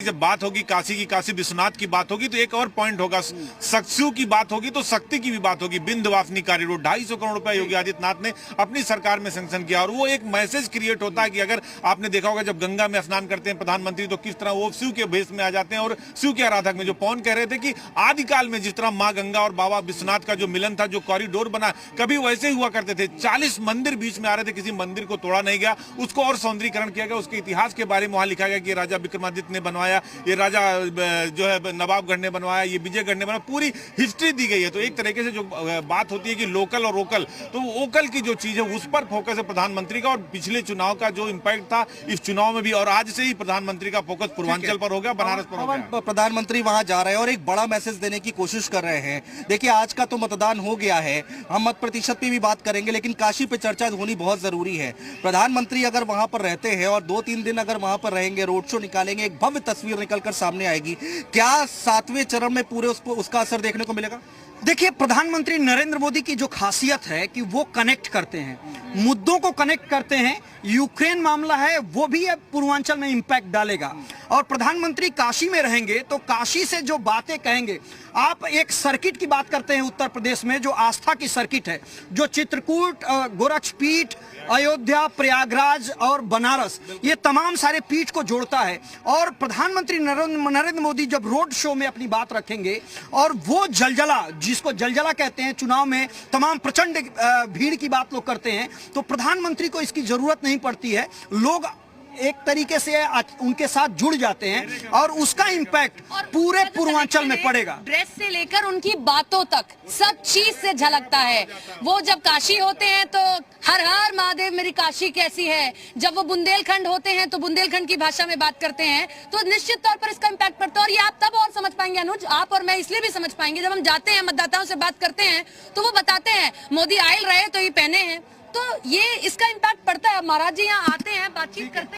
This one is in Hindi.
जब बात होगी काशी की, काशी विश्वनाथ की बात होगी तो एक और पॉइंट होगा, सक्सू की बात होगी तो शक्ति की भी बात होगी। विंध्यवासिनी कॉरिडोर 250 करोड़ रुपए योगी आदित्यनाथ ने अपनी सरकार में सैंक्शन किया और वो एक मैसेज क्रिएट होता है कि अगर आपने देखा होगा जब गंगा में स्नान करते हैं प्रधानमंत्री तो किस तरह वो शिव के भेष में आ जाते हैं और शिव के आराधक में जो पवन कह रहे थे कि आदिकाल में जिस तरह माँ गंगा और बाबा विश्वनाथ का जो मिलन था, जो कॉरिडोर बना, कभी वैसे ही हुआ करते थे। 40 मंदिर बीच में आ रहे थे, किसी मंदिर को तोड़ा नहीं गया, उसको और सौंदर्यीकरण किया गया। उसके इतिहास के बारे में वहां लिखा गया कि राजा विक्रमादित्य ने बनवाया, ये राजा जो है नवाबगढ़ ने बनवाया, ये विजयगढ़ ने बनवाया, पूरी हिस्ट्री दी गई है। तो एक तरीके से जो बात होती है कि लोकल और वोकल, तो वोकल की जो चीज है उस पर फोकस है प्रधानमंत्री का। और पिछले चुनाव का जो इंपैक्ट था इस चुनाव में भी, और आज से ही प्रधानमंत्री का फोकस पूर्वांचल पर हो गया, बनारस पर हो गया। प्रधानमंत्री वहां जा रहे हैं और एक बड़ा मैसेज देने की कोशिश कर रहे हैं। देखिए आज का तो मतदान हो गया है, हम मत प्रतिशत पे भी बात करेंगे, लेकिन काशी पे चर्चा होनी बहुत जरूरी है। प्रधानमंत्री अगर वहां पर रहते हैं और 2-3 दिन अगर वहां पर रहेंगे, रोड शो निकालेंगे, एक भव्य तस्वीर निकलकर सामने आएगी। क्या 7वें चरण में पूरे उसका असर देखने को मिलेगा? देखिए, प्रधानमंत्री नरेंद्र मोदी की जो खासियत है कि वो कनेक्ट करते हैं, मुद्दों को कनेक्ट करते हैं। यूक्रेन मामला है वो भी अब पूर्वांचल में इंपैक्ट डालेगा और प्रधानमंत्री काशी में रहेंगे तो काशी से जो बातें कहेंगे। आप एक सर्किट की बात करते हैं उत्तर प्रदेश में, जो आस्था की सर्किट है, जो चित्रकूट, गोरक्षपीठ, अयोध्या, प्रयागराज और बनारस, ये तमाम सारे पीठ को जोड़ता है। और प्रधानमंत्री नरेंद्र मोदी जब रोड शो में अपनी बात रखेंगे और वो जलजला, जिसको जलजला कहते हैं, चुनाव में तमाम प्रचंड भीड़ की बात लोग करते हैं, तो प्रधानमंत्री को इसकी जरूरत नहीं पड़ती है। लोग एक तरीके से उनके साथ जुड़ जाते हैं और उसका इम्पैक्ट पूरे पूर्वांचल में पड़ेगा। ड्रेस से लेकर उनकी बातों तक सब चीज से झलकता है। वो जब काशी होते हैं तो हर हर महादेव मेरी काशी कैसी है, जब वो बुंदेलखंड होते हैं तो बुंदेलखंड की भाषा में बात करते हैं, तो निश्चित तौर पर इसका इम्पैक्ट पड़ता है। और ये आप तब और समझ पाएंगे अनुज, आप और मैं इसलिए भी समझ पाएंगे जब हम जाते हैं मतदाताओं से बात करते हैं तो वो बताते हैं मोदी आयल रहे तो ये पहने हैं, तो ये इसका इम्पैक्ट पड़ता है। महाराज जी यहाँ आते हैं, बातचीत करते हैं।